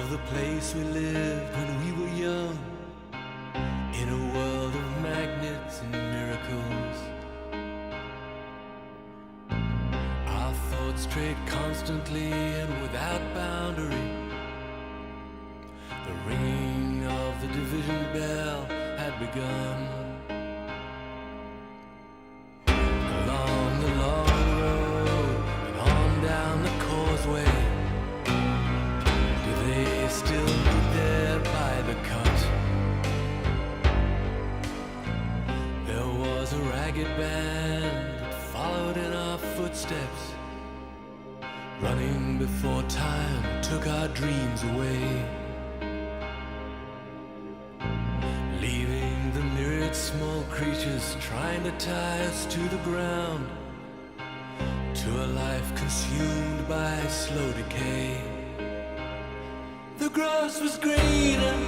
of the place we lived when we were young, in a world of magnets and miracles. Our thoughts strayed constantly and without boundary. The ringing of the division bell had begun. Along the long road and on down the causeway, do they still meet there by the cut? There was a ragged band that followed in our footsteps, running before time took our dreams away, leaving the myriad small creatures trying to tie us to the ground, to a life consumed by slow decay. The grass was green and